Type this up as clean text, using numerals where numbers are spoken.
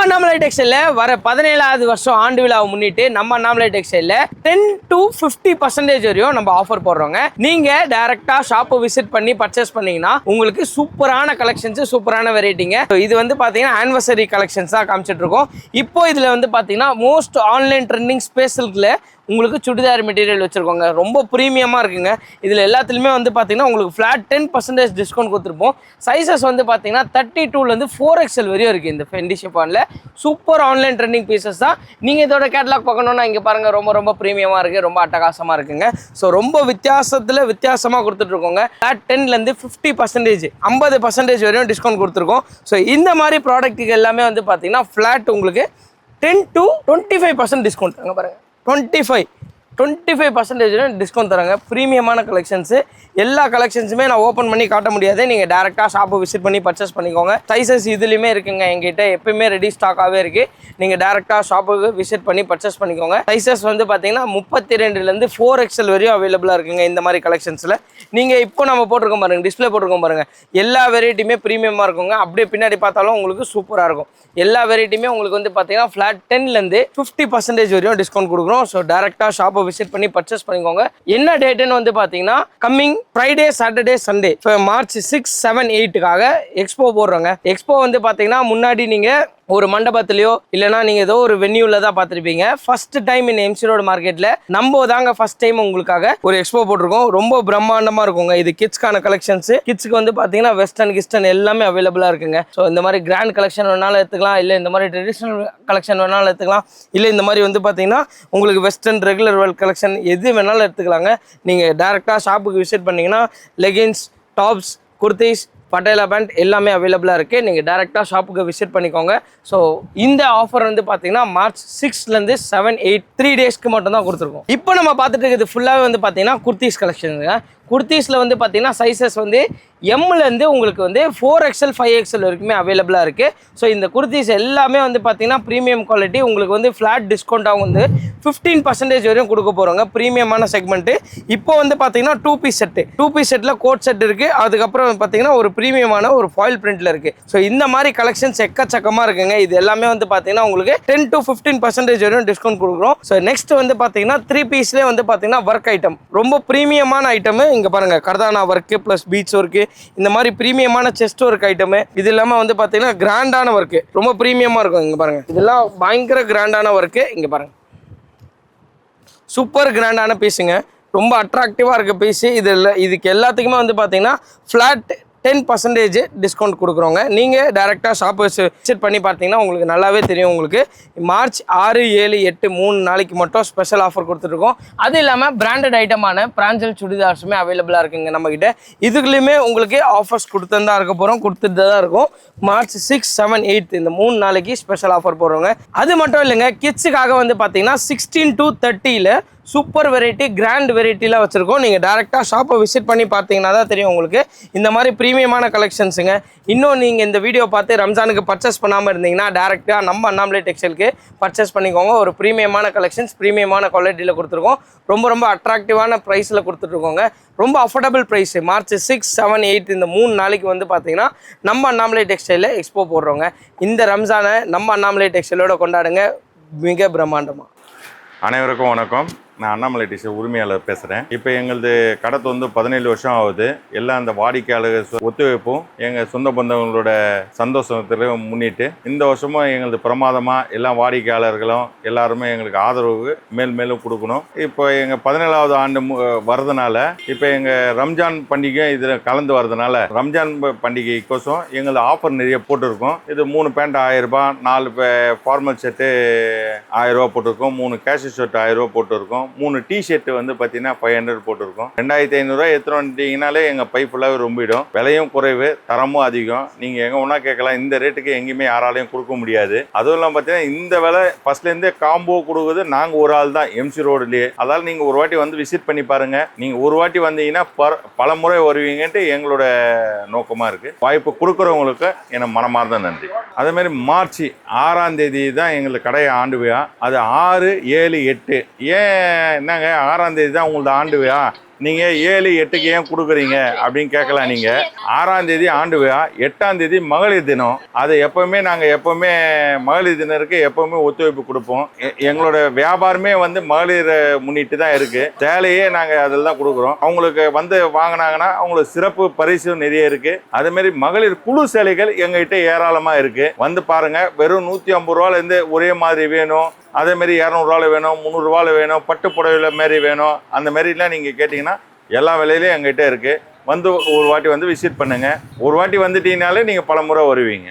அண்ணாமலை டெக்ஸ்டைல்ல வர 17வது வருஷம் ஆண்டு விழாவை முன்னிட்டு நம்ம அண்ணாமலை டெக்ஸ்டைல்ல 10 to 50% வரையும் நம்ம ஆஃபர் போடுறோங்க. நீங்க டைரக்டா ஷாப்பை விசிட் பண்ணி பர்ச்சேஸ் பண்ணீங்கன்னா உங்களுக்கு சூப்பரான கலெக்ஷன்ஸ், சூப்பரான வெரைட்டிங்க. இது வந்து பாத்தீங்கன்னா ஆனிவர்சரி கலெக்ஷன்ஸ் தான் காமிச்சிட்டு இருக்கோம். இப்போ இதுல வந்து பாத்தீங்கன்னா மோஸ்ட் ஆன்லைன் ட்ரெண்டிங் ஸ்பேஷல்ல உங்களுக்கு சுடிதார் மெட்டீரியல் வச்சிருக்கோங்க. ரொம்ப ப்ரீமியமா இருக்குங்க. இதுல எல்லாத்துலயுமே வந்து பாத்தீங்கன்னா உங்களுக்கு ஃபிளாட் 10% டிஸ்கவுண்ட் கொடுத்துருப்போம். சைஸஸ் வந்து பாத்தீங்கன்னா 32 ல இருந்து 4XL வரையும் இருக்கு. இந்த ஃபெண்டி ஷிஃபான்ல சூப்பர் ஆன்லைன் ட்ரெண்டிங் பீசஸ் தான். நீங்க இதோட கேட்டலாக் பார்க்கணும்னா இங்க பாருங்க, ரொம்ப ப்ரீமியமா இருக்கு, ரொம்ப அட்டகாசமா இருக்குங்க. ஸோ ரொம்ப வித்தியாசமா கொடுத்துட்டு இருக்கோங்க. ஃபிளாட் 10 ல இருந்து 50% 50% வரையும் டிஸ்கவுண்ட் கொடுத்துருக்கோம். ஸோ இந்த மாதிரி ப்ராடக்ட்டுக்கு எல்லாமே வந்து பாத்தீங்கன்னா ஃபிளாட் உங்களுக்கு 10 to 25% டிஸ்கவுண்ட். அங்கே பாருங்க 25% டிஸ்கவுண்ட் தராங்க. ப்ரீமியமான கலெக்ஷன்ஸு, எல்லா கலெக்ஷன்ஸுமே நான் ஓப்பன் பண்ணி காட்ட முடியாது. நீங்கள் டேரெக்டாக ஷாப்பை விசிட் பண்ணி பர்ச்சேஸ் பண்ணிக்கோங்க. சைஸஸ் இதுலேயுமே இருக்குங்க, எங்கிட்ட எப்பயுமே ரெடி ஸ்டாக்காகவே இருக்குது. நீங்கள் டேரெக்டாக ஷாப்புக்கு விசிட் பண்ணி பர்ச்சேஸ் பண்ணிக்கோங்க. சைஸஸ் வந்து பார்த்தீங்கன்னா 32லேருந்து 4XL வரையும் அவைலபிளாக இருக்குங்க. இந்த மாதிரி கலெக்ஷன்ஸில் நீங்கள் இப்போ நம்ம போட்டிருக்கோம் பாருங்கள், டிஸ்பிளே போட்டிருக்கோம் பாருங்கள், எல்லா வெரைட்டியுமே ப்ரீமியமாக இருக்குங்க. அப்படியே பின்னாடி பார்த்தாலும் உங்களுக்கு சூப்பராக இருக்கும். எல்லா வெரைட்டியுமே உங்களுக்கு வந்து பார்த்தீங்கன்னா ஃப்ளாட் 10லேருந்து 50% வரையும் டிஸ்கவுண்ட் கொடுக்குறோம். ஸோ டேரெக்டாக ஷாப்பை விசிட் பண்ணி பர்ச்சேஸ் பண்ணிக்கோங்க. என்ன டேட்டுன்னு வந்து பார்த்தீங்கன்னா coming Friday, Saturday, Sunday March 6, 7, 8க்காக எக்ஸ்போ போடுறோங்க. எக்ஸ்போ வந்து பார்த்தீங்கன்னா முன்னாடி நீங்கள் ஒரு மண்டபத்திலையோ இல்லைனா நீங்கள் ஏதோ ஒரு வென்யூல தான் பார்த்துருப்பீங்க. ஃபர்ஸ்ட் டைம் இந்த எம்சி ரோடு மார்க்கெட்டில் நம்ம தாங்க ஃபர்ஸ்ட் டைம் உங்களுக்காக ஒரு எக்ஸ்போ போட்டிருக்கோம். ரொம்ப பிரம்மாண்டமாக இருக்குங்க. இது கிட்ஸ்க்கான கலெக்ஷன்ஸ். கிட்ஸ்க்கு வந்து பார்த்தீங்கன்னா வெஸ்டர்ன் கிஸ்டன் எல்லாமே அவைலபிளாக இருக்குங்க. ஸோ இந்த மாதிரி கிராண்ட் கலெக்ஷன் வேணாலும் எடுத்துக்கலாம், இல்லை இந்த மாதிரி ட்ரெடிஷ்னல் கலெக்ஷன் வேணாலும் எடுத்துக்கலாம், இல்லை இந்த மாதிரி வந்து பார்த்தீங்கன்னா உங்களுக்கு வெஸ்டர்ன் ரெகுலர் வேர் கலெக்ஷன் எது வேணாலும் எடுத்துக்கலாங்க. நீங்கள் டேரெக்டாக ஷாப்புக்கு விசிட் பண்ணிங்கன்னா leggings, tops, kurtis, Patiala pant எல்லாமே அவைலபிளாக இருக்குது. நீங்கள் டேரெக்டாக ஷாப்புக்கு விசிட் பண்ணிக்கோங்க. ஸோ இந்த ஆஃபர் வந்து பார்த்தீங்கன்னா மார்ச் 6லேருந்து 7, 8 3 டேஸ்க்கு மட்டும் தான் கொடுத்துருக்கோம். இப்போ நம்ம பார்த்துட்டு இருக்கிறது ஃபுல்லாகவே வந்து பார்த்தீங்கன்னா குர்த்திஸ் கலெக்ஷனுங்க. குர்த்திஸில் வந்து பார்த்தீங்கன்னா சைஸஸ் வந்து எம்லேருந்து உங்களுக்கு வந்து 4XL, 5XL வரைக்குமே அவைலபிளாக இருக்குது. ஸோ இந்த குர்த்திஸ் எல்லாமே வந்து பார்த்தீங்கன்னா ப்ரீமியம் குவாலிட்டி. உங்களுக்கு வந்து ஃப்ளாட் டிஸ்கவுண்ட்டாக வந்து 15% வரையும் கொடுக்க போகிறோங்க. ப்ரீமியமான செக்மெண்ட்டு. இப்போ வந்து பார்த்தீங்கன்னா 2 பீஸ் செட்டில் கோட் செட் இருக்குது. அதுக்கப்புறம் பார்த்தீங்கன்னா ஒரு ப்ரீமியமான ஒரு ஃபாயில் பிரிண்டில் இருக்குது. ஸோ இந்த மாதிரி கலெக்ஷன்ஸ் எக்கச்சக்கமாக இருக்குங்க. இது எல்லாமே வந்து பார்த்தீங்கன்னா உங்களுக்கு 10 to 15% வரையும் டிஸ்கவுண்ட் கொடுக்குறோம். ஸோ நெக்ஸ்ட் வந்து பார்த்தீங்கன்னா 3 பீஸ்லேயே வந்து பார்த்தீங்கன்னா ஒர்க் ஐட்டம், ரொம்ப ப்ரீமியமான ஐட்டம். இங்கே பாருங்க, கர்தானா ஒர்க்கு ப்ளஸ் பீட்ஸ் ஒர்க்கு, இந்த மாதிரி ப்ரீமியமான செஸ்ட் ஒர்க் ஐட்டமு. இது இல்லாமல் வந்து பார்த்தீங்கன்னா கிராண்டான ஒர்க்கு, ரொம்ப ப்ரீமியமாக இருக்கும். இங்கே பாருங்க, இதெல்லாம் பயங்கர கிராண்டான ஒர்க்கு. இங்கே பாருங்க, சூப்பர் கிராண்டான பீஸுங்க, ரொம்ப அட்ராக்டிவாக இருக்க பீஸு. இதுக்கு எல்லாத்துக்குமே வந்து பார்த்தீங்கன்னா ஃப்ளாட் 10% டிஸ்கவுண்ட் கொடுக்குறோங்க. நீங்கள் டேரெக்டாக ஷாப்பை விசிட் பண்ணி பார்த்தீங்கன்னா உங்களுக்கு நல்லாவே தெரியும். உங்களுக்கு மார்ச் 6, 7, 8 3 நாளைக்கு மட்டும் ஸ்பெஷல் ஆஃபர் கொடுத்துருக்கோம். அது இல்லாமல் பிராண்டட் ஐட்டமான பிராஞ்சல் சுடிதார்ஸுமே அவைலபிளாக இருக்குங்க நம்மக்கிட்ட. இதுக்குள்ளேயுமே உங்களுக்கு ஆஃபர்ஸ் கொடுத்துட்டு தான் இருக்கும். மார்ச் 6, 7, 8 இந்த 3 நாளைக்கு ஸ்பெஷல் ஆஃபர் போடுறோங்க. அது மட்டும் இல்லைங்க, கிட்ஸுக்காக வந்து பார்த்தீங்கன்னா 16 to 30ல் சூப்பர் வெரைட்டி, கிராண்ட் வெரைட்டிலாம் வச்சுருக்கோம். நீங்கள் டேரெக்டாக ஷாப்பை விசிட் பண்ணி பார்த்தீங்கன்னா தான் தெரியும் உங்களுக்கு இந்த மாதிரி ப்ரீமியமான கலெக்ஷன்ஸுங்க. இன்னும் நீங்கள் இந்த வீடியோ பார்த்து ரம்ஜானுக்கு பர்ச்சேஸ் பண்ணாமல் இருந்தீங்கன்னா டேரெக்டாக நம்ம அண்ணாமலை டெக்ஸ்டைலுக்கு பர்ச்சேஸ் பண்ணிக்கோங்க. ஒரு ப்ரீமியமான கலெக்ஷன்ஸ், ப்ரீமியமான குவாலிட்டியில் கொடுத்துருக்கோம். ரொம்ப அட்ராக்டிவான ப்ரைஸில் கொடுத்துட்ருக்கோங்க. ரொம்ப அஃபோர்டபுள் ப்ரைஸு. மார்ச் 6, 7, 8 இந்த 3 நாளைக்கு வந்து பார்த்தீங்கன்னா நம்ம அண்ணாமலை டெக்ஸ்டைலில் எக்ஸ்போ போடுறோங்க. இந்த ரம்ஜானை நம்ம அண்ணாமலை டெக்ஸ்டைலோட கொண்டாடுங்க மிக பிரம்மாண்டமாக. அனைவருக்கும் வணக்கம். நான் அண்ணாமலை டெக்ஸ்டைல் உரிமையாளர் பேசுகிறேன். இப்போ எங்களது கடை வந்து 17 வருஷம் ஆகுது. எல்லாம் அந்த வாடிக்கையாளர் ஒத்துழைப்பும் எங்கள் சொந்த பந்தங்களோட சந்தோஷத்திலையும் முன்னிட்டு இந்த வருஷமும் எங்களது பிரமாதமாக எல்லா வாடிக்கையாளர்களும் எல்லாருமே எங்களுக்கு ஆதரவு மேலும் கொடுக்கணும். இப்போ எங்கள் 17வது ஆண்டு வரதுனால இப்போ எங்கள் ரம்ஜான் பண்டிகை இதில் கலந்து வரதுனால ரம்ஜான் பண்டிகைக்கோசம் எங்களது ஆஃபர் நிறைய போட்டிருக்கோம். இது 3 பேண்ட் 1000 ரூபாய், 4 ஃபார்மல் செட்டு 1000 ரூபா போட்டிருக்கோம், 3 கேஷு ஷர்ட் 1000 ரூபா போட்டிருக்கோம், 3 டிஷர்ட் வந்து பார்த்தீங்கன்னா 500 போட்டிருக்கோம். 2500 ரூபா எடுத்துட்டு வந்துட்டீங்கனாலே எங்கள் பை ஃபுல்லாகவே ரொம்பிடும். விலையும் குறைவு, தரமும் அதிகம். நீங்கள் எங்கே ஒன்றா கேட்கலாம், இந்த ரேட்டுக்கு எங்கேயுமே யாராலையும் கொடுக்க முடியாது. அதுவும் இல்லாமல் பார்த்தீங்கன்னா இந்த விலை ஃபர்ஸ்ட்லேருந்தே காம்போ கொடுக்குறது நாங்கள் ஒரு ஆள் தான் எம்சி ரோடுலேயே. அதால் நீங்கள் ஒரு வாட்டி வந்து விசிட் பண்ணி பாருங்கள். நீங்கள் ஒரு வாட்டி வந்தீங்கன்னா பல முறை வருவீங்கன்ட்டு எங்களோட நோக்கமாக இருக்குது. வாய்ப்பு கொடுக்குறவங்களுக்கு எனக்கு மனமார்ந்த நன்றி. அதேமாதிரி மார்ச் 6ஆம் தேதி தான் எங்களுக்கு கடையை ஆண்டு விழா. அது 6, 7, 8 ஏன் என்னங்க 6ஆம் தேதி தான் உங்களது ஆண்டு விழா, நீங்கள் 7, 8க்கு ஏன் கொடுக்குறீங்க அப்படின்னு கேட்கலாம். நீங்கள் 6ஆம் தேதி ஆண்டு விழா, 8ஆம் தேதி மகளிர் தினம். அது எப்போவுமே நாங்கள் எப்போவுமே மகளிர் தினருக்கு எப்போவுமே ஒத்துழைப்பு கொடுப்போம். எங்களோட வியாபாரமே வந்து மகளிரை முன்னிட்டு தான் இருக்குது. சேலையே நாங்கள் அதில் தான் கொடுக்குறோம். அவங்களுக்கு வந்து வாங்கினாங்கன்னா அவங்களுக்கு சிறப்பு பரிசு நிறைய இருக்குது. அதேமாரி மகளிர் குழு சேலைகள் எங்ககிட்ட ஏராளமாக இருக்குது. வந்து பாருங்கள். வெறும் 150 ரூபாலேருந்து ஒரே மாதிரி வேணும், அதே மாதிரி 200 ரூபாயில் வேணும், 300 ரூபாயில் வேணும், பட்டு புடவையில் மாரி வேணும், அந்த மாரிலாம் நீங்கள் கேட்டிங்கன்னா எல்லா விலையிலையும் எங்ககிட்ட இருக்குது. வந்து ஒரு வாட்டி வந்து விசிட் பண்ணுங்கள். ஒரு வாட்டி வந்துட்டீங்கனாலே நீங்கள் பல முறை வருவீங்க.